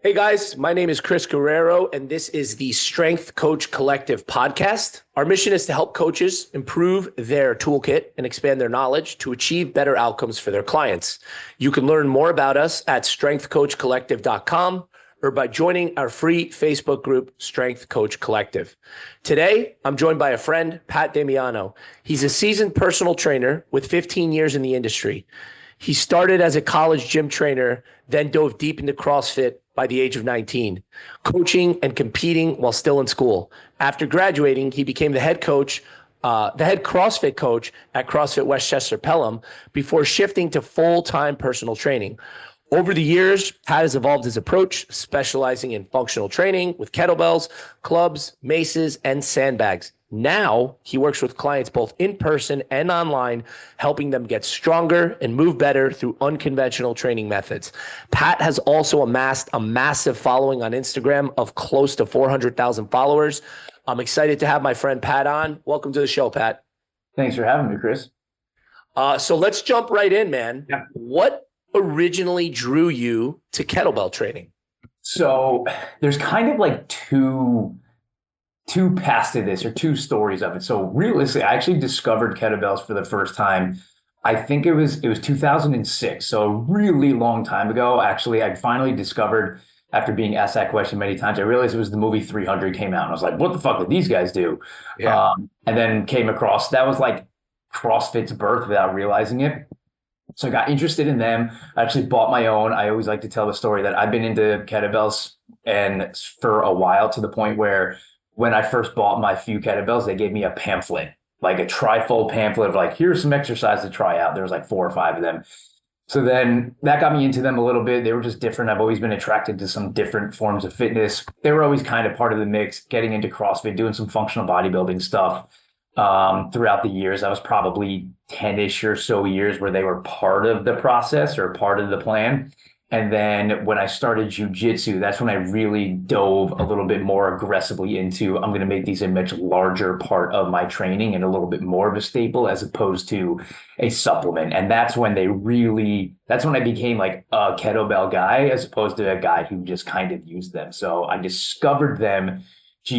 Hey guys, my name is Chris Guerrero, and this is the Strength Coach Collective podcast. Our mission is to help coaches improve their toolkit and expand their knowledge to achieve better outcomes for their clients. You can learn more about us at strengthcoachcollective.com or by joining our free Facebook group, Strength Coach Collective. Today, I'm joined by a friend, Pat Damiano. He's a seasoned personal trainer with 15 years in the industry. He started as a college gym trainer, then dove deep into CrossFit by the age of 19, coaching and competing while still in school. After graduating, he became the head CrossFit coach at CrossFit Westchester Pelham before shifting to full-time personal training. Over the years, Pat has evolved his approach, specializing in functional training with kettlebells, clubs, maces, and sandbags. Now, he works with clients both in person and online, helping them get stronger and move better through unconventional training methods. Pat has also amassed a massive following on Instagram of close to 400,000 followers. I'm excited to have my friend Pat on. Welcome to the show, Pat. Thanks for having me, Chris. So let's jump right in, man. Yeah. What originally drew you to kettlebell training? So there's kind of like two paths to this, or two stories of it. So realistically, I actually discovered kettlebells for the first time. I think it was 2006. So a really long time ago. Actually, I finally discovered, after being asked that question many times, I realized it was the movie 300 came out. And I was like, what the fuck did these guys do? Yeah. And then came across, that was like CrossFit's birth without realizing it. So I got interested in them. I actually bought my own. I always like to tell the story that I've been into kettlebells and for a while, to the point where when I first bought my few kettlebells, they gave me a pamphlet, like a trifold pamphlet of like, here's some exercise to try out. There was like 4 or 5 of them. So then that got me into them a little bit. They were just different. I've always been attracted to some different forms of fitness. They were always kind of part of the mix, getting into CrossFit, doing some functional bodybuilding stuff. Throughout the years, I was probably 10-ish or so years where they were part of the process or part of the plan. And then when I started jujitsu, that's when I really dove a little bit more aggressively into, I'm going to make these a much larger part of my training and a little bit more of a staple as opposed to a supplement. And that's when that's when I became like a kettlebell guy as opposed to a guy who just kind of used them. So I discovered them,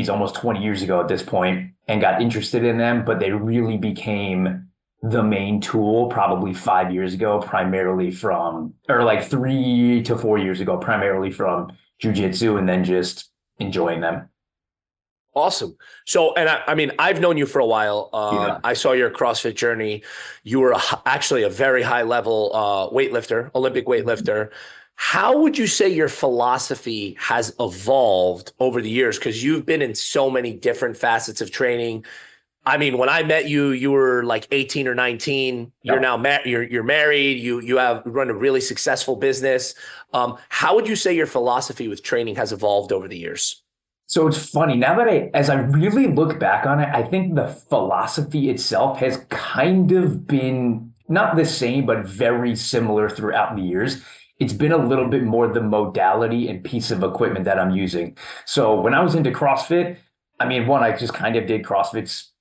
almost 20 years ago at this point, and got interested in them, but they really became the main tool probably 5 years ago, primarily from, or like 3 to 4 years ago, primarily from jujitsu, and then just enjoying them. Awesome. So, and I mean, I've known you for a while. Yeah. I saw your CrossFit journey. You were actually a very high level weightlifter, Olympic weightlifter. How would you say your philosophy has evolved over the years? Because you've been in so many different facets of training. I mean, when I met you, you were like 18 or 19. You're Yep. now you're married. You have run a really successful business. How would you say your philosophy with training has evolved over the years? So it's funny now that as I really look back on it, I think the philosophy itself has kind of been not the same, but very similar throughout the years. It's been a little bit more the modality and piece of equipment that I'm using. So when I was into CrossFit, I mean, one, I just kind of did CrossFit's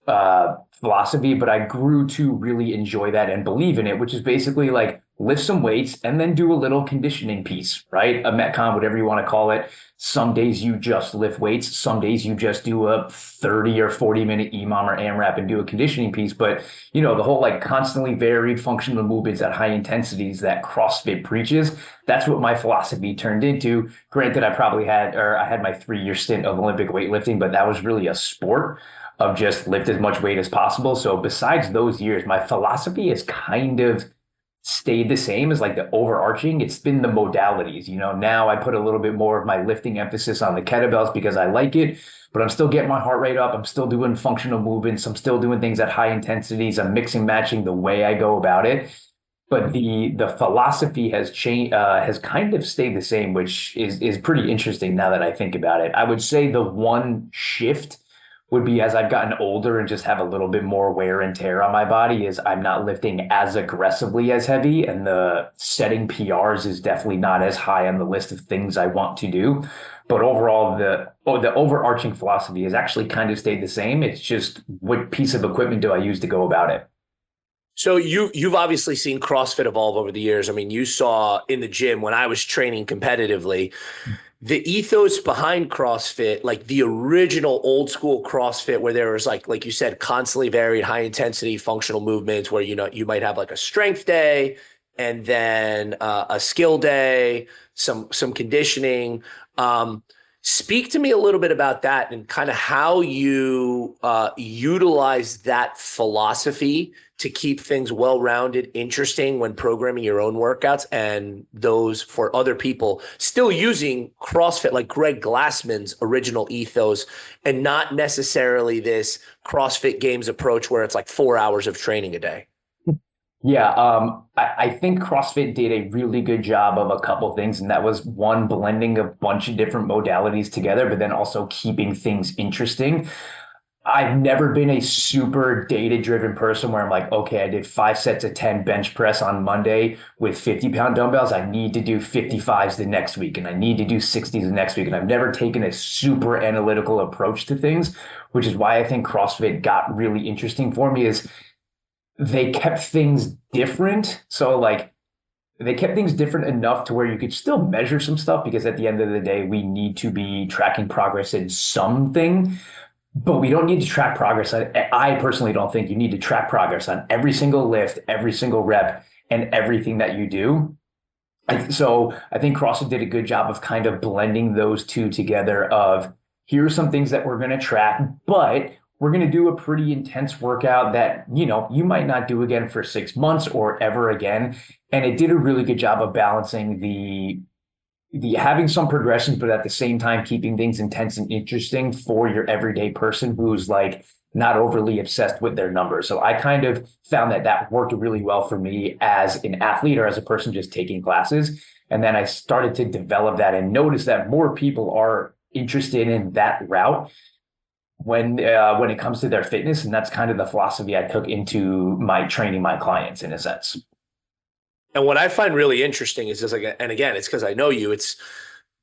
philosophy, but I grew to really enjoy that and believe in it, which is basically like lift some weights and then do a little conditioning piece, right? A Metcon, whatever you want to call it. Some days you just lift weights. Some days you just do a 30 or 40-minute EMOM or AMRAP and do a conditioning piece. But, you know, the whole like constantly varied functional movements at high intensities that CrossFit preaches, that's what my philosophy turned into. Granted, I had my 3-year stint of Olympic weightlifting, but that was really a sport of just lift as much weight as possible. So besides those years, my philosophy has kind of stayed the same as like the overarching. It's been the modalities. You know, now I put a little bit more of my lifting emphasis on the kettlebells because I like it, but I'm still getting my heart rate up. I'm still doing functional movements. I'm still doing things at high intensities. I'm mixing, matching the way I go about it. But the philosophy has changed, has kind of stayed the same, which is pretty interesting now that I think about it. I would say the one shift would be as I've gotten older and just have a little bit more wear and tear on my body is I'm not lifting as aggressively as heavy, and the setting PRs is definitely not as high on the list of things I want to do. But overall, the overarching philosophy has actually kind of stayed the same. It's just what piece of equipment do I use to go about it? So you've obviously seen CrossFit evolve over the years. I mean, you saw in the gym when I was training competitively, the ethos behind CrossFit, like the original old school CrossFit, where there was like you said, constantly varied high intensity functional movements, where you might have like a strength day and then a skill day, some conditioning. Speak to me a little bit about that and kind of how you utilize that philosophy to keep things well-rounded, interesting when programming your own workouts, and those for other people still using CrossFit like Greg Glassman's original ethos, and not necessarily this CrossFit Games approach where it's like 4 hours of training a day. Yeah, I think CrossFit did a really good job of a couple things, and that was one, blending a bunch of different modalities together, but then also keeping things interesting. I've never been a super data-driven person where I'm like, okay, I did 5 sets of 10 bench press on Monday with 50-pound dumbbells. I need to do 55s the next week, and I need to do 60s the next week. And I've never taken a super analytical approach to things, which is why I think CrossFit got really interesting for me, is they kept things different. So like they kept things different enough to where you could still measure some stuff, because at the end of the day, we need to be tracking progress in something, but we don't need to track progress. I personally don't think you need to track progress on every single lift, every single rep, and everything that you do. So I think CrossFit did a good job of kind of blending those two together of, here are some things that we're going to track, but we're going to do a pretty intense workout that, you might not do again for 6 months or ever again. And it did a really good job of balancing the having some progressions, but at the same time keeping things intense and interesting for your everyday person who's like not overly obsessed with their numbers. So I kind of found that worked really well for me as an athlete or as a person just taking classes. And then I started to develop that and notice that more people are interested in that route when it comes to their fitness. And that's kind of the philosophy I took into my training my clients in a sense. And what I find really interesting is just like, and again, it's because I know you,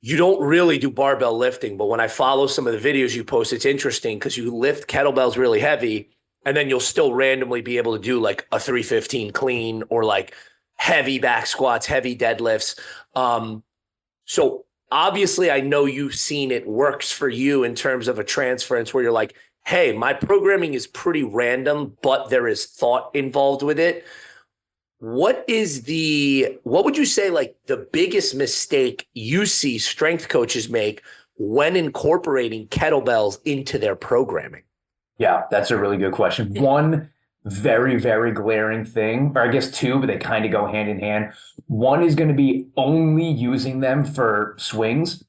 you don't really do barbell lifting, but when I follow some of the videos you post, it's interesting because you lift kettlebells really heavy, and then you'll still randomly be able to do like a 315 clean or like heavy back squats, heavy deadlifts. So obviously I know you've seen it works for you in terms of a transference where you're like, hey, my programming is pretty random, but there is thought involved with it. What would you say like the biggest mistake you see strength coaches make when incorporating kettlebells into their programming? Yeah, that's a really good question. One very, very glaring thing, or I guess two, but they kind of go hand in hand. One is going to be only using them for swings.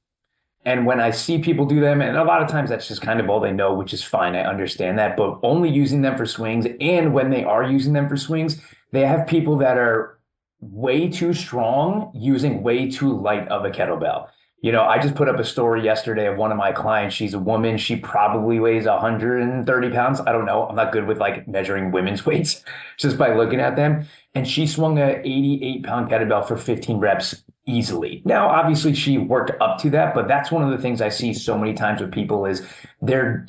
And when I see people do them, and a lot of times that's just kind of all they know, which is fine. I understand that, but only using them for swings. And when they are using them for swings, they have people that are way too strong using way too light of a kettlebell. I just put up a story yesterday of one of my clients. She's a woman. She probably weighs 130 pounds. I don't know. I'm not good with like measuring women's weights just by looking at them. And she swung a 88-pound kettlebell for 15 reps easily. Now, obviously she worked up to that, but that's one of the things I see so many times with people is they're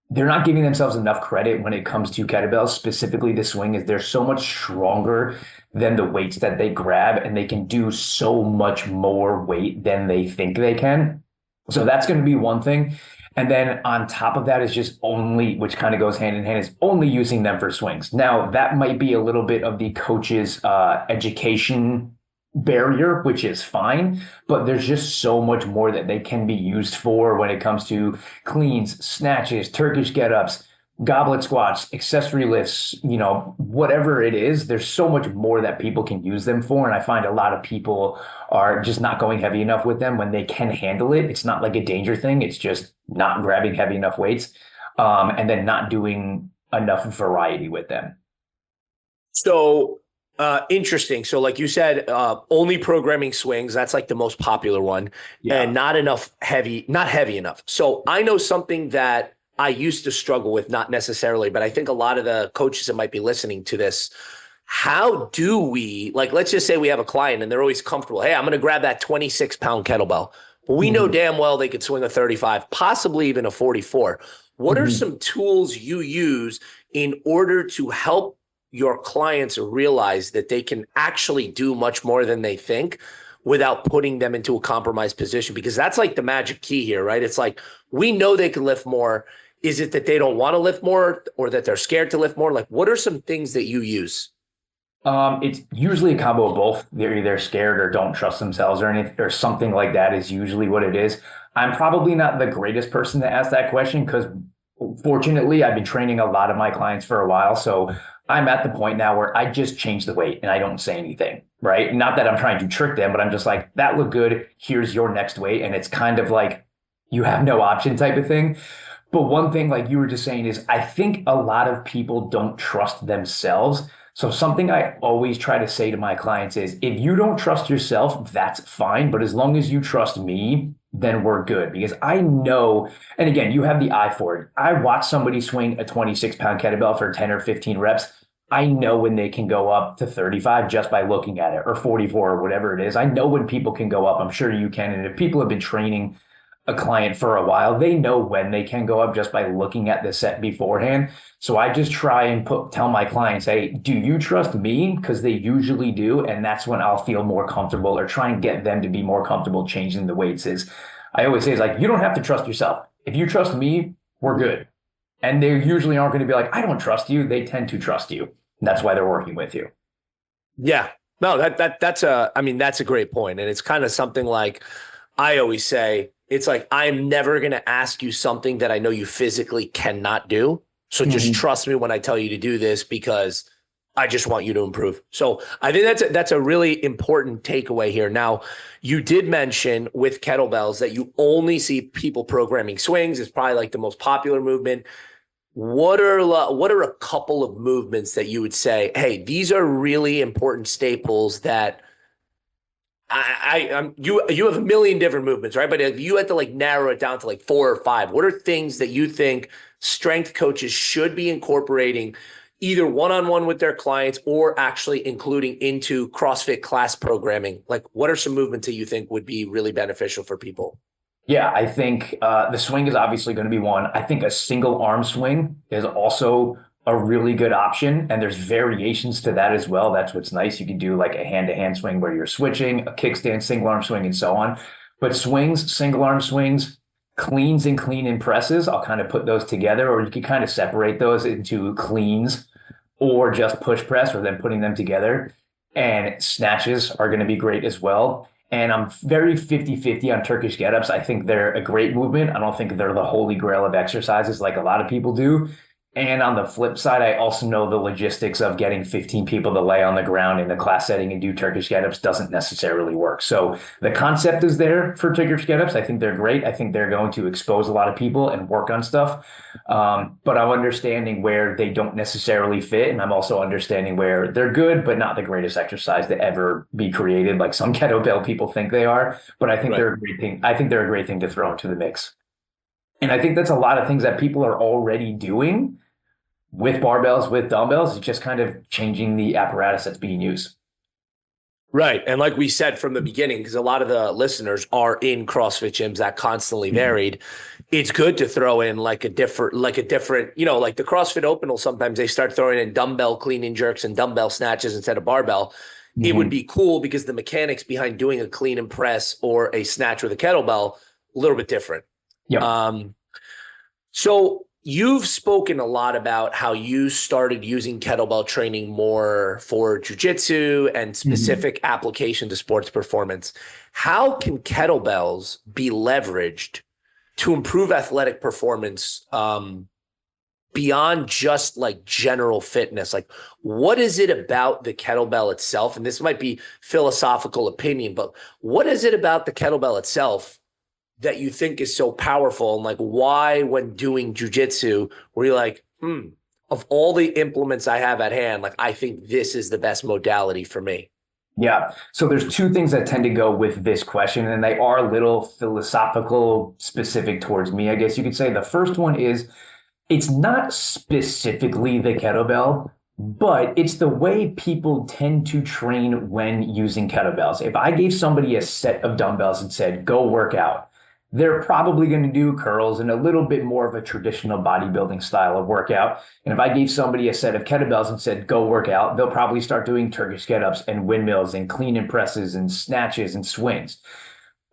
not giving themselves enough credit when it comes to kettlebells, specifically the swing, is they're so much stronger than the weights that they grab, and they can do so much more weight than they think they can. So that's going to be one thing. And then on top of that is just only, which kind of goes hand in hand, is only using them for swings. Now, that might be a little bit of the coach's education barrier, which is fine, but there's just so much more that they can be used for when it comes to cleans, snatches, Turkish get-ups, goblet squats, accessory lifts, whatever it is. There's so much more that people can use them for. And I find a lot of people are just not going heavy enough with them when they can handle it. It's not like a danger thing. It's just not grabbing heavy enough weights, and then not doing enough variety with them. So interesting. So like you said, only programming swings, that's like the most popular one, and not heavy enough. So I know something that I used to struggle with, not necessarily, but I think a lot of the coaches that might be listening to this, how do we, like, let's just say we have a client and they're always comfortable. Hey, I'm going to grab that 26-pound kettlebell, but we know damn well they could swing a 35, possibly even a 44. What are some tools you use in order to help your clients realize that they can actually do much more than they think without putting them into a compromised position? Because that's like the magic key here, right? It's like, we know they can lift more. Is it that they don't want to lift more or that they're scared to lift more? Like, what are some things that you use? It's usually a combo of both. They're either scared or don't trust themselves or anything, or something like that is usually what it is. I'm probably not the greatest person to ask that question because fortunately I've been training a lot of my clients for a while. So I'm at the point now where I just change the weight and I don't say anything, right? Not that I'm trying to trick them, but I'm just like, that looked good. Here's your next weight. And it's kind of like you have no option type of thing. But one thing, like you were just saying, is I think a lot of people don't trust themselves. So something I always try to say to my clients is, if you don't trust yourself, that's fine. But as long as you trust me, then we're good. Because I know, and again, you have the eye for it. I watch somebody swing a 26-pound kettlebell for 10 or 15 reps. I know when they can go up to 35 just by looking at it, or 44 or whatever it is. I know when people can go up. I'm sure you can. And if people have been training a client for a while, they know when they can go up just by looking at the set beforehand. So I just try and tell my clients, hey, do you trust me? Because they usually do. And that's when I'll feel more comfortable, or try and get them to be more comfortable changing the weights. Is I always say, is like, you don't have to trust yourself. If you trust me, we're good. And they usually aren't going to be like, I don't trust you. They tend to trust you. And that's why they're working with you. Yeah, no, that's a great point. And it's kind of something like I always say, it's like, I'm never going to ask you something that I know you physically cannot do. So just trust me when I tell you to do this, because I just want you to improve. So I think that's a really important takeaway here. Now, you did mention with kettlebells that you only see people programming swings. It's probably like the most popular movement. What are a couple of movements that you would say, hey, these are really important staples that you have a million different movements, right? But if you had to like narrow it down to like 4 or 5, what are things that you think strength coaches should be incorporating either one-on-one with their clients or actually including into CrossFit class programming? Like, what are some movements that you think would be really beneficial for people? Yeah, I think the swing is obviously going to be one. I think a single arm swing is also a really good option. And there's variations to that as well. That's what's nice. You can do like a hand-to-hand swing where you're switching, a kickstand, single arm swing, and so on. But swings, single arm swings, cleans and clean and presses, I'll kind of put those together, or you can kind of separate those into cleans or just push press, or then putting them together. And snatches are going to be great as well. And I'm very 50-50 on Turkish get-ups. I think they're a great movement. I don't think they're the holy grail of exercises like a lot of people do. And on the flip side, I also know the logistics of getting 15 people to lay on the ground in the class setting and do Turkish get-ups doesn't necessarily work. So the concept is there for Turkish get-ups. I think they're great. I think they're going to expose a lot of people and work on stuff. But I'm understanding where they don't necessarily fit. And I'm also understanding where they're good, but not the greatest exercise to ever be created, like some kettlebell people think they are. But I think they're a great thing. I think they're a great thing to throw into the mix. And I think that's a lot of things that people are already doing with barbells, with dumbbells. It's just kind of changing the apparatus that's being used. Right. And like we said from the beginning, because a lot of the listeners are in CrossFit gyms that constantly varied, it's good to throw in like a different, like the CrossFit Open will sometimes they start throwing in dumbbell clean and jerks and dumbbell snatches instead of barbell. It would be cool because the mechanics behind doing a clean and press or a snatch with a kettlebell, a little bit different. Yeah. So you've spoken a lot about how you started using kettlebell training more for jiu-jitsu and specific application to sports performance. How can kettlebells be leveraged to improve athletic performance beyond just like general fitness? Like, what is it about the kettlebell itself? And this might be philosophical opinion, but what is it about the kettlebell itself that you think is so powerful? And like, why, when doing jujitsu, were you like, of all the implements I have at hand, like, I think this is the best modality for me? Yeah. So there's two things that tend to go with this question, and they are a little philosophical specific towards me, I guess you could say. The first one is, it's not specifically the kettlebell, but it's the way people tend to train when using kettlebells. If I gave somebody a set of dumbbells and said, go work out, they're probably going to do curls and a little bit more of a traditional bodybuilding style of workout. And if I gave somebody a set of kettlebells and said, go work out, they'll probably start doing Turkish get-ups and windmills and clean and presses and snatches and swings.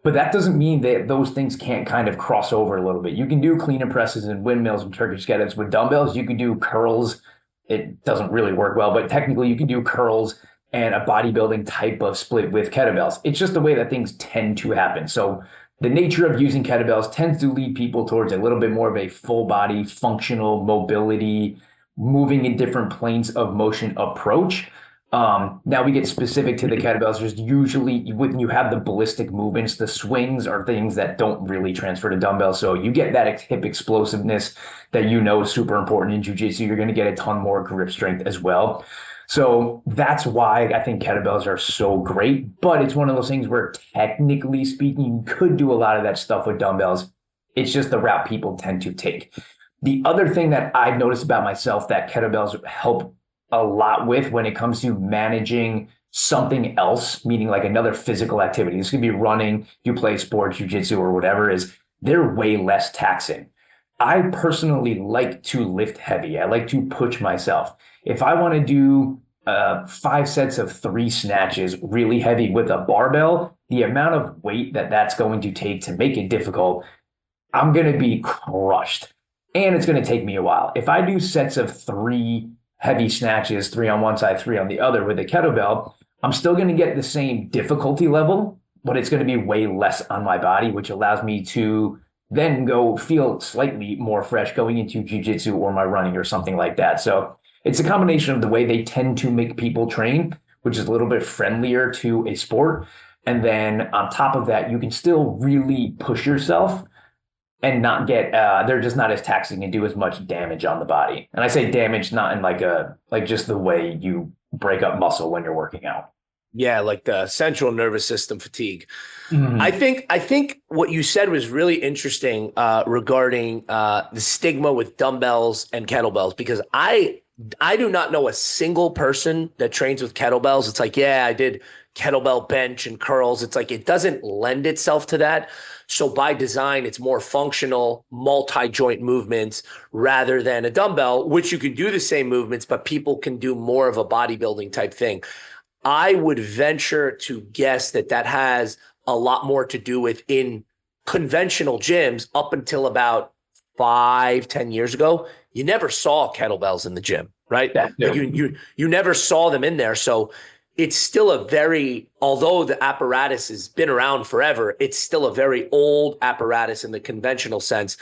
But that doesn't mean that those things can't kind of cross over a little bit. You can do clean and presses and windmills and Turkish get-ups with dumbbells. You can do curls. It doesn't really work well, but technically you can do curls and a bodybuilding type of split with kettlebells. It's just the way that things tend to happen. So the nature of using kettlebells tends to lead people towards a little bit more of a full body, functional mobility, moving in different planes of motion approach. Now we get specific to the kettlebells. There's usually, when you have the ballistic movements, the swings are things that don't really transfer to dumbbells. So you get that hip explosiveness that is super important in jiu-jitsu. You're going to get a ton more grip strength as well. So that's why I think kettlebells are so great. But it's one of those things where, technically speaking, you could do a lot of that stuff with dumbbells. It's just the route people tend to take. The other thing that I've noticed about myself that kettlebells help a lot with when it comes to managing something else, meaning like another physical activity. This could be running, you play sports, jiu-jitsu or whatever, is they're way less taxing. I personally like to lift heavy. I like to push myself. If I want to do 5 sets of 3 snatches really heavy with a barbell, the amount of weight that that's going to take to make it difficult, I'm going to be crushed. And it's going to take me a while. If I do sets of 3 heavy snatches, 3 on one side, 3 on the other with a kettlebell, I'm still going to get the same difficulty level, but it's going to be way less on my body, which allows me to then go feel slightly more fresh going into jiu-jitsu or my running or something like that. So it's a combination of the way they tend to make people train, which is a little bit friendlier to a sport. And then on top of that, you can still really push yourself and not get, they're just not as taxing and do as much damage on the body. And I say damage, not in like just the way you break up muscle when you're working out. Yeah, like the central nervous system fatigue. Mm-hmm. I think what you said was really interesting regarding the stigma with dumbbells and kettlebells, because I do not know a single person that trains with kettlebells. It's like, yeah, I did kettlebell bench and curls. It's like it doesn't lend itself to that. So by design, it's more functional, multi-joint movements rather than a dumbbell, which you can do the same movements, but people can do more of a bodybuilding type thing. I would venture to guess that that has a lot more to do with, in conventional gyms up until about 5-10 years ago, you never saw kettlebells in the gym, right? Like you never saw them in there. So it's still a very, although the apparatus has been around forever, it's still a very old apparatus in the conventional sense.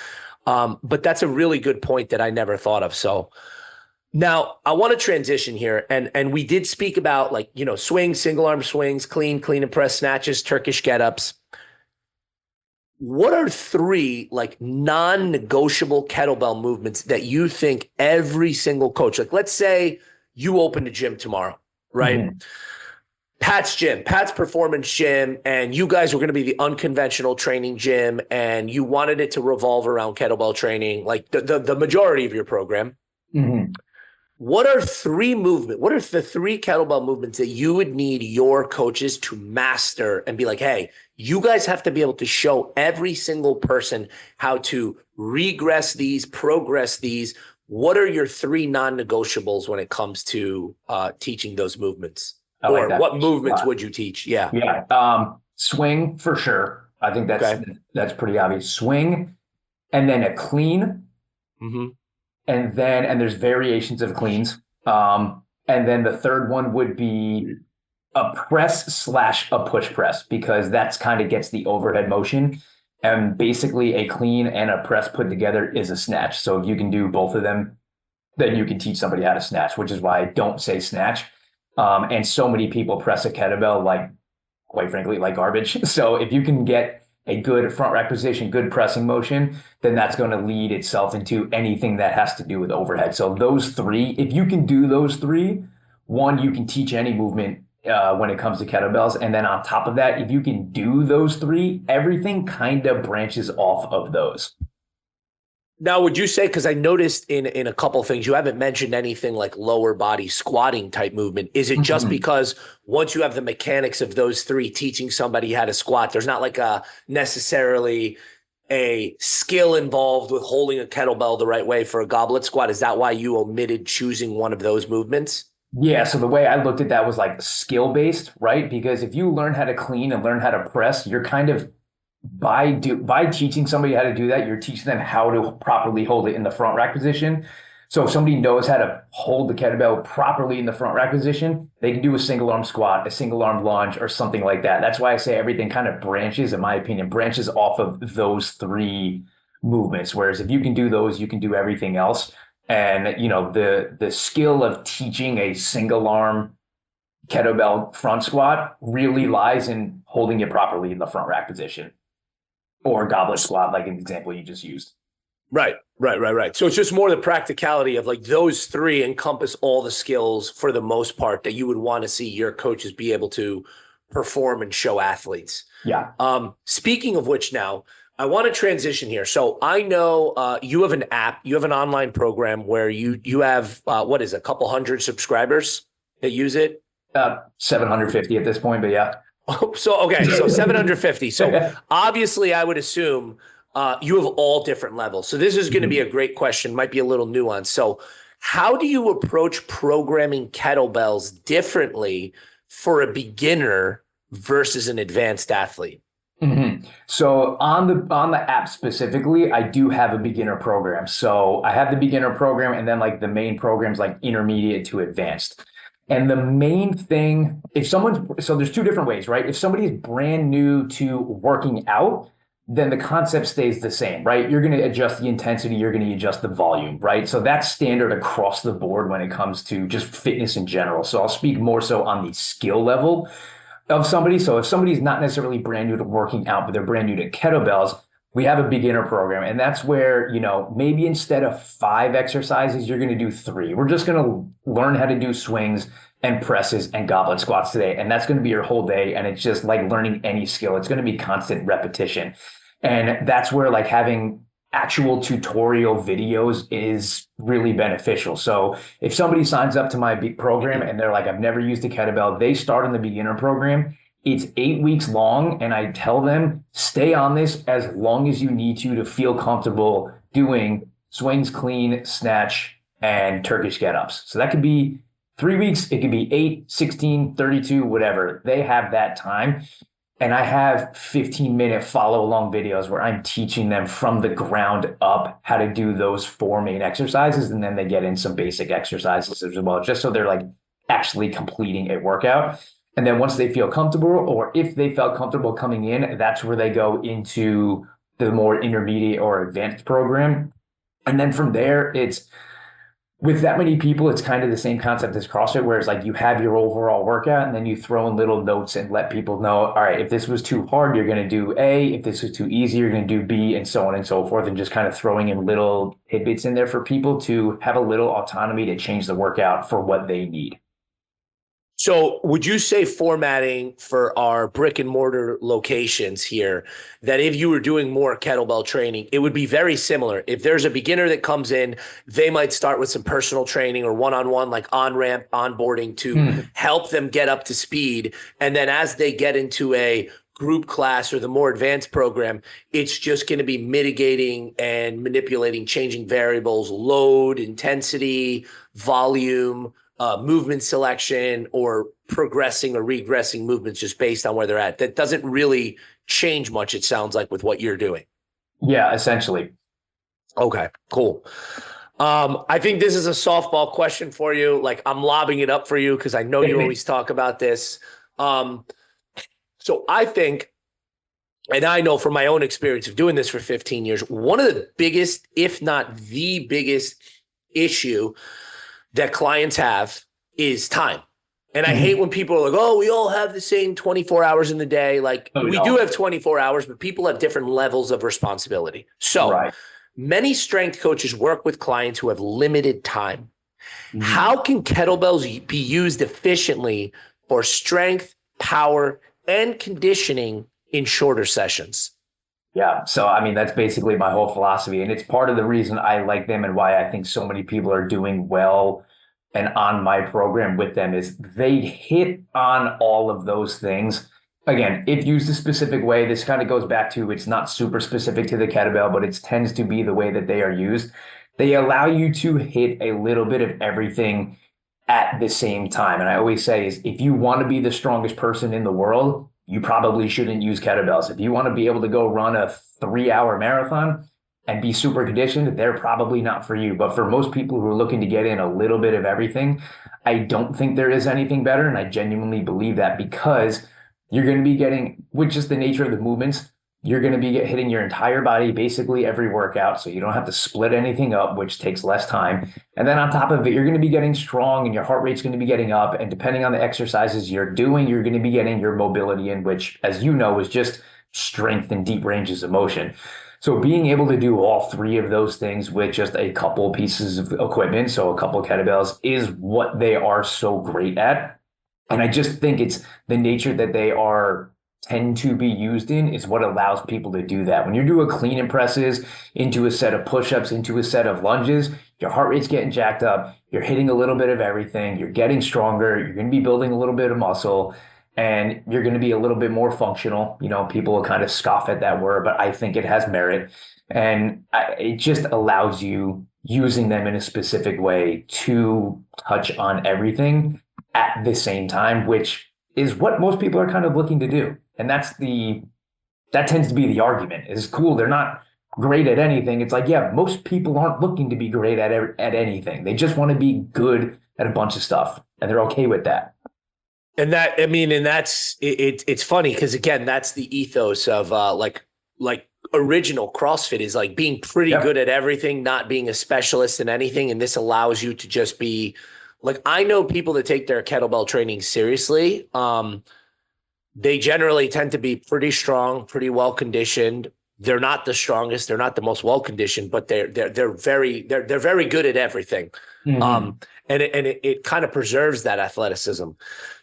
But that's a really good point that I never thought of. So now I want to transition here, and we did speak about, like, swings, single arm swings, clean and press snatches, Turkish get-ups. What are 3 like non-negotiable kettlebell movements that you think every single coach, like let's say you open a gym tomorrow, right? Mm-hmm. Pat's gym, Pat's performance gym, and you guys were going to be the unconventional training gym, and you wanted it to revolve around kettlebell training, like the majority of your program. Mm-hmm. What are the 3 kettlebell movements that you would need your coaches to master and be like, hey, you guys have to be able to show every single person how to regress these, progress these. What are your 3 non-negotiables when it comes to teaching those movements? Or what movements would you teach? Yeah. Yeah. Swing for sure. I think that's pretty obvious. Swing, and then a clean. Mm-hmm. And there's variations of cleans. And then the third one would be a press / a push press, because that's kind of gets the overhead motion. And basically a clean and a press put together is a snatch. So if you can do both of them, then you can teach somebody how to snatch, which is why I don't say snatch. And so many people press a kettlebell, like, quite frankly, like garbage. So if you can get a good front rack position, good pressing motion, then that's going to lead itself into anything that has to do with overhead. So those 3, if you can do those 3, one, you can teach any movement when it comes to kettlebells. And then on top of that, if you can do those 3, everything kind of branches off of those. Now, would you say, because I noticed in a couple of things, you haven't mentioned anything like lower body squatting type movement. Is it just because once you have the mechanics of those 3, teaching somebody how to squat, there's not like a necessarily a skill involved with holding a kettlebell the right way for a goblet squat? Is that why you omitted choosing one of those movements? Yeah, so the way I looked at that was like skill based, right? Because if you learn how to clean and learn how to press, you're kind of by teaching somebody how to do that, you're teaching them how to properly hold it in the front rack position. So if somebody knows how to hold the kettlebell properly in the front rack position, they can do a single arm squat, a single arm lunge, or something like that. That's why I say everything kind of branches, in my opinion, branches off of those three movements. Whereas if you can do those, you can do everything else. And you know, the skill of teaching a single arm kettlebell front squat really lies in holding it properly in the front rack position, or goblet squat, like an example you just used. Right. So it's just more the practicality of like those three encompass all the skills for the most part that you would want to see your coaches be able to perform and show athletes. Yeah. Speaking of which now, I want to transition here. So I know you have an app, you have an online program where you have, what is it, a couple hundred subscribers that use it? 750 at this point, but yeah. So 750. So obviously I would assume you have all different levels. So this is going to be a great question, might be a little nuanced. So how do you approach programming kettlebells differently for a beginner versus an advanced athlete? So on the app specifically, I do have a beginner program. So I have the beginner program, and then like the main programs like intermediate to advanced. And the main thing, so there's two different ways, right? If somebody is brand new to working out, then the concept stays the same, right? You're going to adjust the intensity, you're going to adjust the volume, right? So that's standard across the board when it comes to just fitness in general. So I'll speak more so on the skill level of somebody. So if somebody's not necessarily brand new to working out, but they're brand new to kettlebells, we have a beginner program. And that's where, you know, maybe instead of 5 exercises, you're going to do 3. We're just going to learn how to do swings and presses and goblet squats today. And that's going to be your whole day. And it's just like learning any skill. It's going to be constant repetition. And that's where like having actual tutorial videos is really beneficial. So if somebody signs up to my program and they're like, I've never used a kettlebell, they start in the beginner program. It's 8 weeks long. And I tell them, stay on this as long as you need to feel comfortable doing swings, clean, snatch, and Turkish get-ups. So that could be 3 weeks. It could be 8, 16, 32, whatever. They have that time. And I have 15-minute follow-along videos where I'm teaching them from the ground up how to do those 4 main exercises. And then they get in some basic exercises as well, just so they're like actually completing a workout. And then once they feel comfortable, or if they felt comfortable coming in, that's where they go into the more intermediate or advanced program. And then from there, it's with that many people, it's kind of the same concept as CrossFit, where it's like you have your overall workout and then you throw in little notes and let people know, all right, if this was too hard, you're going to do A. If this was too easy, you're going to do B, and so on and so forth. And just kind of throwing in little tidbits in there for people to have a little autonomy to change the workout for what they need. So would you say formatting for our brick and mortar locations here, that if you were doing more kettlebell training, it would be very similar? If there's a beginner that comes in, they might start with some personal training or one-on-one, like on-ramp onboarding to help them get up to speed. And then as they get into a group class or the more advanced program, it's just going to be mitigating and manipulating, changing variables, load, intensity, volume, movement selection, or progressing or regressing movements just based on where they're at. That doesn't really change much, it sounds like, with what you're doing. Yeah, essentially. Okay, cool. I think this is a softball question for you. Like, I'm lobbing it up for you because I know you always talk about this. So I think, and I know from my own experience of doing this for 15 years, one of the biggest, if not the biggest issue that clients have is time. And I hate when people are like, oh, we all have the same 24 hours in the day. Like, we do have 24 hours, but people have different levels of responsibility. So many strength coaches work with clients who have limited time. How can kettlebells be used efficiently for strength, power, and conditioning in shorter sessions? Yeah. So, I mean, that's basically my whole philosophy. And it's part of the reason I like them and why I think so many people are doing well and on my program with them is they hit on all of those things again, if used a specific way, this kind of goes back to it's not super specific to the kettlebell, but it tends to be the way that they are used. They allow you to hit a little bit of everything at the same time. And I always say is if you want to be the strongest person in the world, you probably shouldn't use kettlebells. If you want to be able to go run a 3 hour marathon and be super conditioned, they're probably not for you. But for most people who are looking to get in a little bit of everything, I don't think there is anything better. And I genuinely believe that because you're going to be getting, with just the nature of the movements, you're going to be hitting your entire body basically every workout. So you don't have to split anything up, which takes less time. And then on top of it, you're going to be getting strong and your heart rate's going to be getting up. And depending on the exercises you're doing, you're going to be getting your mobility in, which, as you know, is just strength and deep ranges of motion. So being able to do all three of those things with just a couple pieces of equipment, so a couple of kettlebells, is what they are so great at. And I just think it's the nature that they are tend to be used in is what allows people to do that. When you're doing clean and presses into a set of push-ups, into a set of lunges, your heart rate's getting jacked up. You're hitting a little bit of everything. You're getting stronger. You're going to be building a little bit of muscle and you're going to be a little bit more functional. You know, people will kind of scoff at that word, but I think it has merit. And it just allows you using them in a specific way to touch on everything at the same time, which is what most people are kind of looking to do. And that tends to be the argument. It's cool. They're not great at anything. It's like, yeah, most people aren't looking to be great at anything. They just want to be good at a bunch of stuff, and they're okay with that. And that, I mean, and that's it's funny because again, that's the ethos of like original CrossFit is like being pretty good at everything, not being a specialist in anything, and this allows you to just be like, I know people that take their kettlebell training seriously. They generally tend to be pretty strong, pretty well conditioned. They're not the strongest, they're not the most well conditioned, but they're very good at everything. Mm-hmm. And it kind of preserves that athleticism.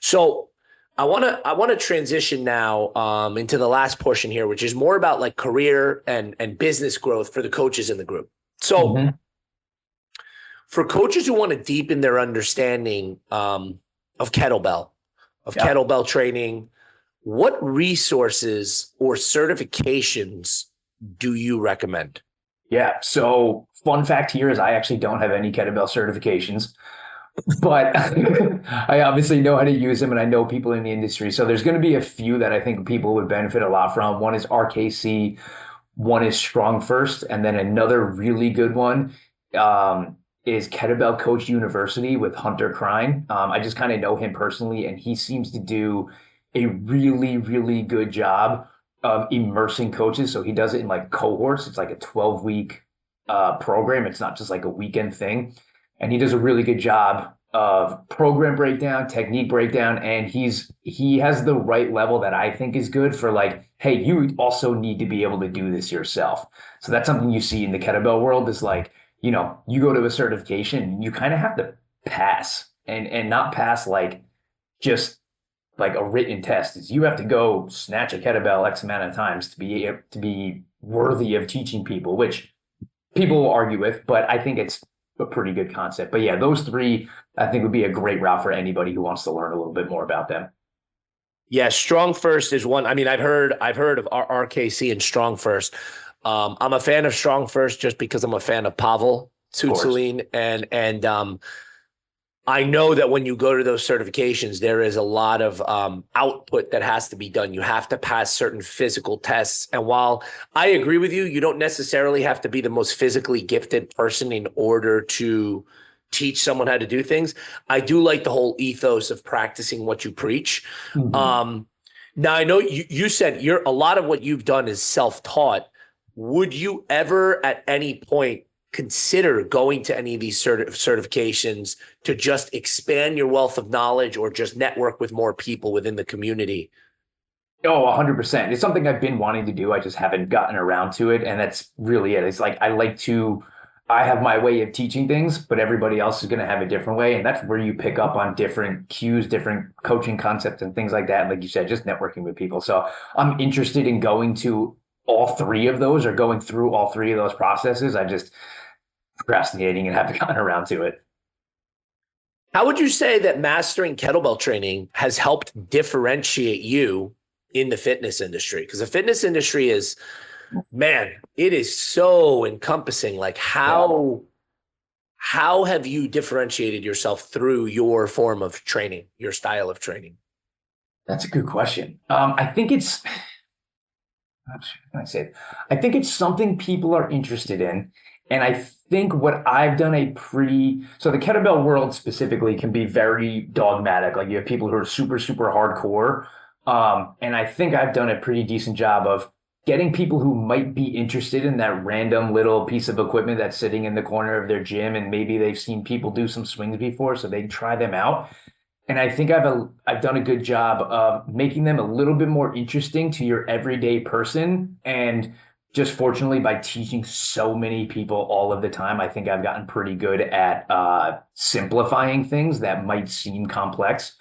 So I want to transition now into the last portion here, which is more about like career and business growth for the coaches in the group. So for coaches who want to deepen their understanding of kettlebell training, what resources or certifications do you recommend? Yeah. So fun fact here is I actually don't have any kettlebell certifications, but I obviously know how to use them and I know people in the industry. So there's going to be a few that I think people would benefit a lot from. One is RKC, one is Strong First, and then another really good one is Kettlebell Coach University with Hunter Krein. I just kind of know him personally, and he seems to do a really, really good job of immersing coaches. So he does it in like cohorts. It's like a 12-week program. It's not just like a weekend thing. And he does a really good job of program breakdown, technique breakdown. And he has the right level that I think is good for like, hey, you also need to be able to do this yourself. So that's something you see in the kettlebell world is like, you know, you go to a certification, you kind of have to pass and not pass like just like a written test. Is you have to go snatch a kettlebell X amount of times to be worthy of teaching people, which people will argue with, but I think it's a pretty good concept. But yeah, those three I think would be a great route for anybody who wants to learn a little bit more about them. Yeah, Strong First is one. I mean, I've heard of RKC and Strong First. I'm a fan of Strong First just because I'm a fan of Pavel Tsutsouline, and I know that when you go to those certifications, there is a lot of output that has to be done. You have to pass certain physical tests. And while I agree with you, you don't necessarily have to be the most physically gifted person in order to teach someone how to do things. I do like the whole ethos of practicing what you preach. Mm-hmm. Now, I know you said a lot of what you've done is self-taught. Would you ever at any point consider going to any of these certifications to just expand your wealth of knowledge or just network with more people within the community? Oh, 100%. It's something I've been wanting to do. I just haven't gotten around to it. And that's really it. It's like, I have my way of teaching things, but everybody else is going to have a different way. And that's where you pick up on different cues, different coaching concepts and things like that. Like you said, just networking with people. So I'm interested in going to all three of those or going through all three of those processes. I just procrastinating and haven't gotten around to it. How would you say that mastering kettlebell training has helped differentiate you in the fitness industry? Because the fitness industry is, man, it is so encompassing. Like how have you differentiated yourself through your form of training, your style of training? That's a good question. I think it's, how can I say it? I think it's something people are interested in. And I think what I've done so the kettlebell world specifically can be very dogmatic. Like you have people who are super, super hardcore. And I think I've done a pretty decent job of getting people who might be interested in that random little piece of equipment that's sitting in the corner of their gym. And maybe they've seen people do some swings before, so they try them out. And I think I've done a good job of making them a little bit more interesting to your everyday person. And just fortunately, by teaching so many people all of the time, I think I've gotten pretty good at simplifying things that might seem complex.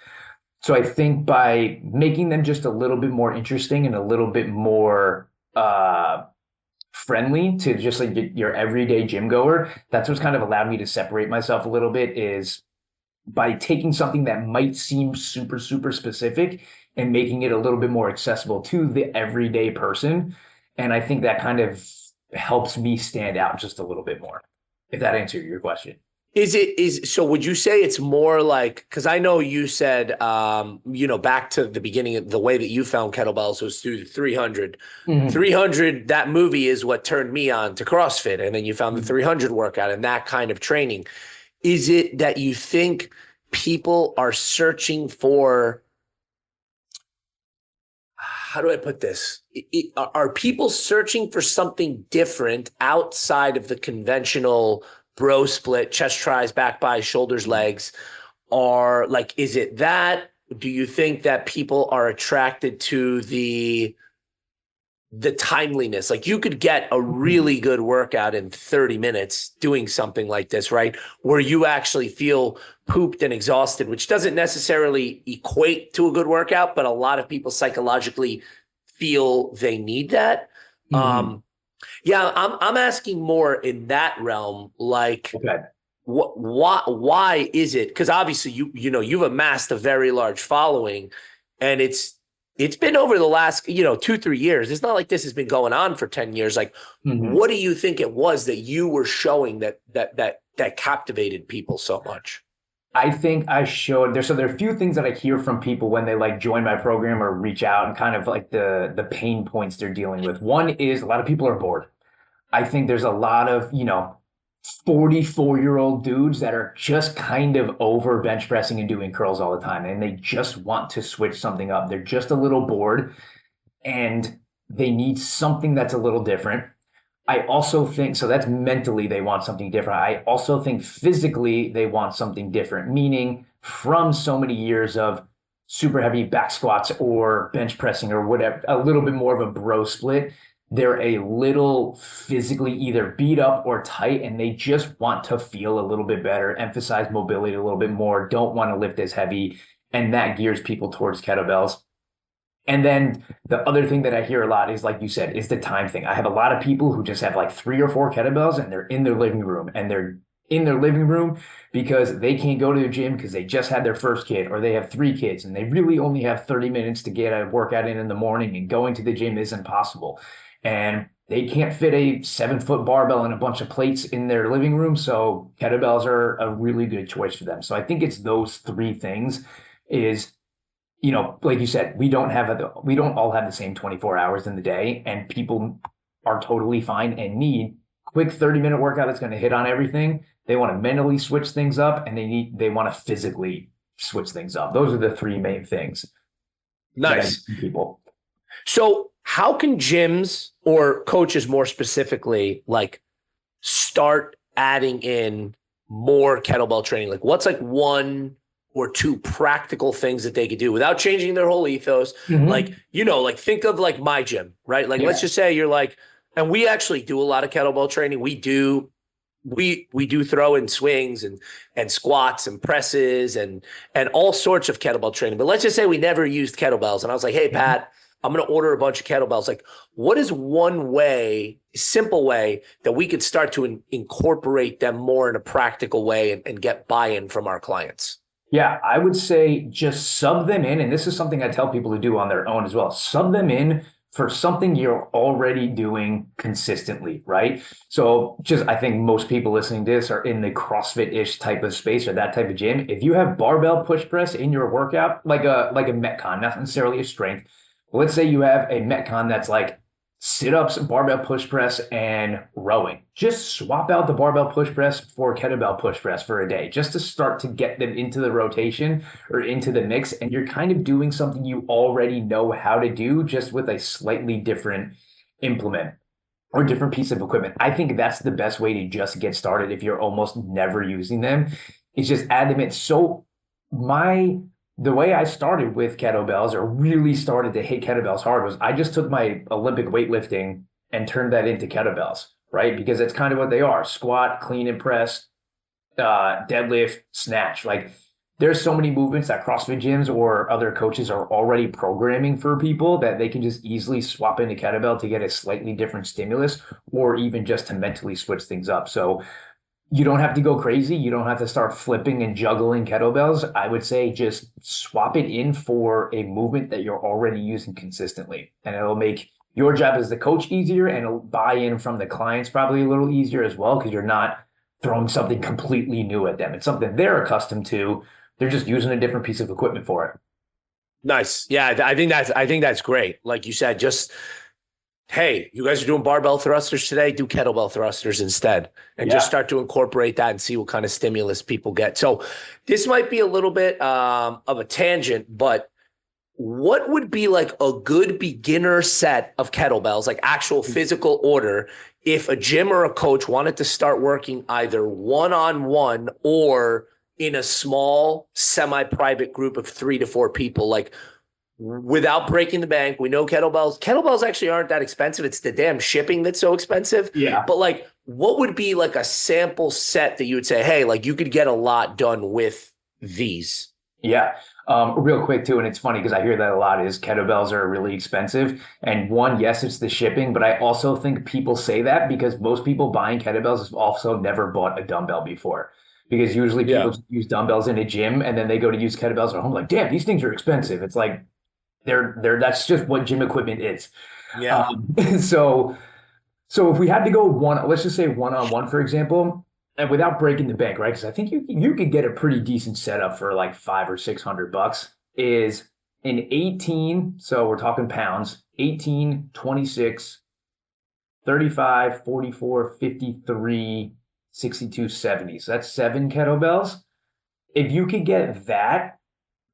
So I think by making them just a little bit more interesting and a little bit more friendly to just like your everyday gym goer, that's what's kind of allowed me to separate myself a little bit, is by taking something that might seem super, super specific and making it a little bit more accessible to the everyday person. And I think that kind of helps me stand out just a little bit more, if that answers your question. So would you say it's more like, because I know you said, back to the beginning, the way that you found kettlebells was through the 300. 300, that movie is what turned me on to CrossFit. And then you found the 300 workout and that kind of training. Is it that you think people are searching for, how do I put this? Are people searching for something different outside of the conventional bro split, chest tries, back buys, shoulders, legs? Or like, is it that? Do you think that people are attracted to the timeliness? Like you could get a really good workout in 30 minutes doing something like this, right? Where you actually feel pooped and exhausted, which doesn't necessarily equate to a good workout, but a lot of people psychologically feel they need that. Yeah, I'm asking more in that realm, like why is it? Because obviously you've amassed a very large following, and it's been over the last 2-3 years. It's not like this has been going on for 10 years. Like, what do you think it was that you were showing that captivated people so much? I think I showed there. So there are a few things that I hear from people when they like join my program or reach out, and kind of like the pain points they're dealing with. One is a lot of people are bored. I think there's a lot of, 44-year-old dudes that are just kind of over bench pressing and doing curls all the time. And they just want to switch something up. They're just a little bored and they need something that's a little different. I also think, so that's mentally they want something different. I also think physically they want something different, meaning from so many years of super heavy back squats or bench pressing or whatever, a little bit more of a bro split, they're a little physically either beat up or tight, and they just want to feel a little bit better, emphasize mobility a little bit more, don't want to lift as heavy, and that gears people towards kettlebells. And then the other thing that I hear a lot is, like you said, is the time thing. I have a lot of people who just have like 3 or 4 kettlebells and they're in their living room, and they're in their living room because they can't go to the gym because they just had their first kid, or they have 3 kids and they really only have 30 minutes to get a workout in the morning, and going to the gym isn't possible. And they can't fit a 7-foot barbell and a bunch of plates in their living room. So kettlebells are a really good choice for them. So I think it's those 3 things is, like you said, we don't all have the same 24 hours in the day, and people are totally fine and need quick 30-minute workout that's going to hit on everything. They want to mentally switch things up, and they want to physically switch things up. Those are the 3 main things. Nice. People. So how can gyms or coaches more specifically like start adding in more kettlebell training? Like what's like 1 or 2 practical things that they could do without changing their whole ethos? Like, like think of like my gym, right? Like, let's just say you're like, and we actually do a lot of kettlebell training. We do throw in swings and squats and presses and all sorts of kettlebell training. But let's just say we never used kettlebells. And I was like, hey, Pat, I'm going to order a bunch of kettlebells. Like, what is one way, simple way that we could start to incorporate them more in a practical way and get buy-in from our clients? Yeah, I would say just sub them in. And this is something I tell people to do on their own as well. Sub them in for something you're already doing consistently, right? So just I think most people listening to this are in the CrossFit-ish type of space or that type of gym. If you have barbell push press in your workout, like a Metcon, not necessarily a strength. Let's say you have a Metcon that's like sit-ups, barbell push press, and rowing. Just swap out the barbell push press for kettlebell push press for a day, just to start to get them into the rotation or into the mix. And you're kind of doing something you already know how to do, just with a slightly different implement or different piece of equipment. I think that's the best way to just get started if you're almost never using them, is just add them in. So my the way I started with kettlebells or really started to hit kettlebells hard was I just took my Olympic weightlifting and turned that into kettlebells, right? Because it's kind of what they are: squat, clean and press, deadlift, snatch. Like there's so many movements that CrossFit gyms or other coaches are already programming for people that they can just easily swap into kettlebell to get a slightly different stimulus or even just to mentally switch things up. So you don't have to go crazy. You don't have to start flipping and juggling kettlebells. I would say just swap it in for a movement that you're already using consistently. And it'll make your job as the coach easier, and it'll buy in from the clients probably a little easier as well, because you're not throwing something completely new at them. It's something they're accustomed to. They're just using a different piece of equipment for it. Nice. Yeah, I think that's great. Like you said, just hey, you guys are doing barbell thrusters today, do kettlebell thrusters instead, and just Yeah. start to incorporate that and see what kind of stimulus people get. So this might be a little bit of a tangent, but what would be like a good beginner set of kettlebells, like actual physical order, if a gym or a coach wanted to start working either one-on-one or in a small semi-private group of 3 to 4 people? Like, without breaking the bank, we know kettlebells actually aren't that expensive. It's the damn shipping that's so expensive. Yeah. But like, what would be like a sample set that you would say, hey, like you could get a lot done with these? Yeah. Real quick too, and it's funny because I hear that a lot, is kettlebells are really expensive. And one, yes, it's the shipping, but I also think people say that because most people buying kettlebells have also never bought a dumbbell before. Because usually people Yeah. just use dumbbells in a gym and then they go to use kettlebells at home, like, damn, these things are expensive. It's like they're that's just what gym equipment is. Yeah. Um, so so if we had to go one, let's just say one-on-one, for example, and without breaking the bank, right? Because I think you could get a pretty decent setup for like 500 or 600 bucks. Is an 18, so we're talking pounds, 18, 26, 35, 44, 53, 62, 70. So that's 7 kettlebells. If you could get that,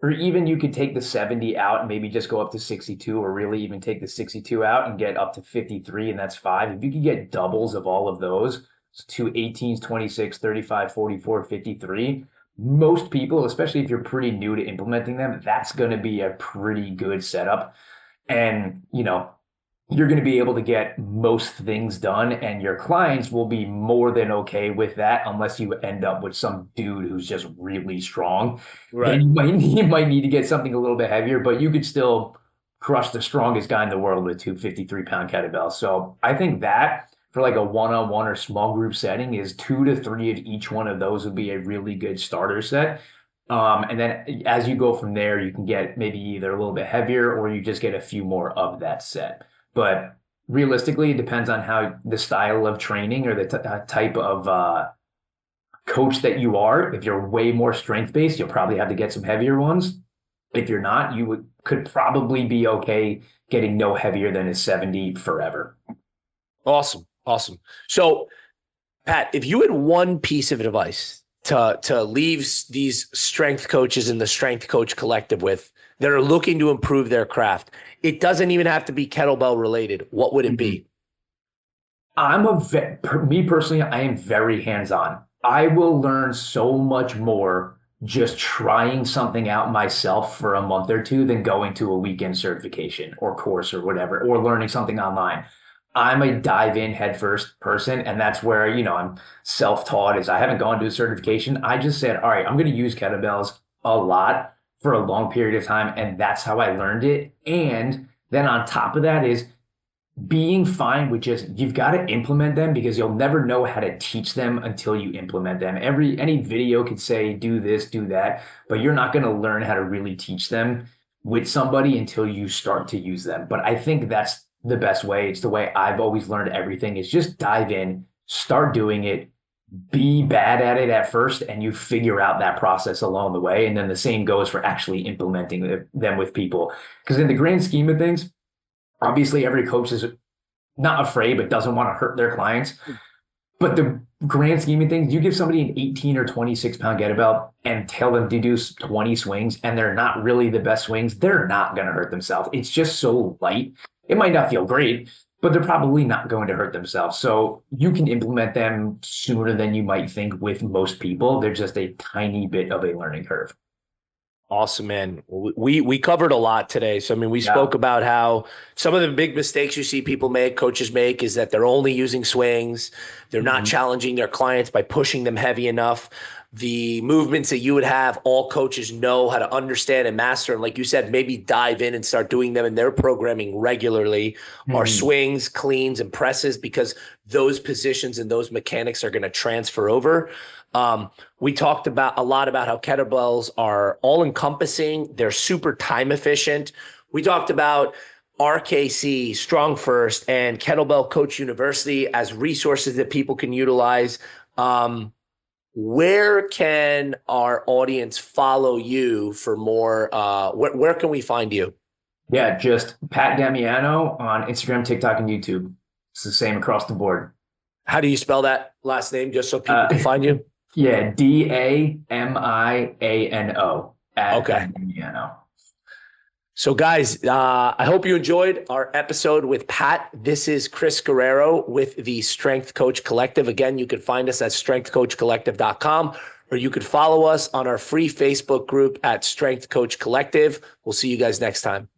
or even you could take the 70 out and maybe just go up to 62, or really even take the 62 out and get up to 53, and that's 5. If you could get doubles of all of those, so two 18s, 26, 35, 44, 53, most people, especially if you're pretty new to implementing them, that's going to be a pretty good setup. And, you're going to be able to get most things done, and your clients will be more than okay with that, unless you end up with some dude who's just really strong. Then Right. you might need to get something a little bit heavier, but you could still crush the strongest guy in the world with two 53-pound kettlebells. So I think that for like a one-on-one or small group setting is 2 to 3 of each one of those would be a really good starter set. And then as you go from there, you can get maybe either a little bit heavier or you just get a few more of that set. But realistically, it depends on how the style of training or the type of coach that you are. If you're way more strength based, you'll probably have to get some heavier ones. If you're not, could probably be okay getting no heavier than a 70 forever. Awesome. Awesome. So, Pat, if you had one piece of advice to leave these strength coaches in the Strength Coach Collective with that are looking to improve their craft, it doesn't even have to be kettlebell related. What would it Mhm. be? Me personally, I am very hands-on. I will learn so much more just trying something out myself for a month or two than going to a weekend certification or course or whatever, or learning something online. I'm a dive in headfirst person, and that's where, I'm self-taught. Is I haven't gone to a certification. I just said, all right, I'm going to use kettlebells a lot for a long period of time, and that's how I learned it. And then on top of that is being fine with just, you've got to implement them because you'll never know how to teach them until you implement them. Any video could say, do this, do that, but you're not going to learn how to really teach them with somebody until you start to use them. But I think that's the best way. It's the way I've always learned everything, is just dive in, start doing it, be bad at it at first, and you figure out that process along the way. And then the same goes for actually implementing them with people. Because in the grand scheme of things, obviously every coach is not afraid, but doesn't want to hurt their clients. But the grand scheme of things, you give somebody an 18 or 26 pound kettlebell and tell them to do 20 swings, and they're not really the best swings, they're not going to hurt themselves. It's just so light. It might not feel great, but they're probably not going to hurt themselves. So you can implement them sooner than you might think with most people. They're just a tiny bit of a learning curve. Awesome, man. We covered a lot today. So, I mean, we spoke about how some of the big mistakes you see people make, coaches make, is that they're only using swings. They're not challenging their clients by pushing them heavy enough. The movements that you would have, all coaches know how to understand and master. And like you said, maybe dive in and start doing them in their programming regularly, are swings, cleans, and presses, because those positions and those mechanics are going to transfer over. We talked about a lot about how kettlebells are all encompassing. They're super time efficient. We talked about RKC, Strong First, and Kettlebell Coach University as resources that people can utilize. Where can our audience follow you for more? Where can we find you? Yeah, just Pat Damiano on Instagram, TikTok, and YouTube. It's the same across the board. How do you spell that last name, just so people can find you? Yeah, Damiano at Damiano. So guys, I hope you enjoyed our episode with Pat. This is Chris Guerrero with the Strength Coach Collective. Again, you can find us at strengthcoachcollective.com, or you could follow us on our free Facebook group at Strength Coach Collective. We'll see you guys next time.